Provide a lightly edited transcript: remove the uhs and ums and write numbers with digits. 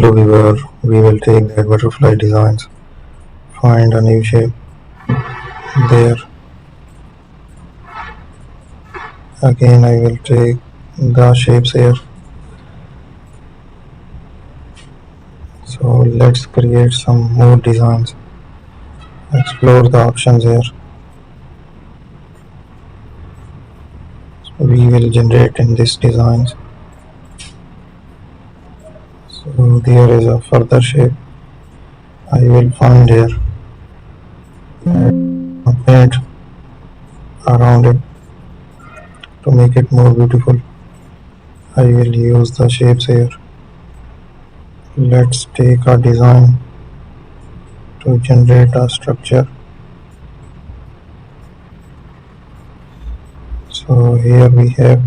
Hello viewer, we will take that butterfly designs. Find a new shape there. Again I will take the shapes here. So let's create some more designs. Explore the options here. So we will generate in this designs. So there is a further shape. I will find here a paint around it to make it more beautiful. I will use the shapes here. Let's take a design to generate a structure. So here we have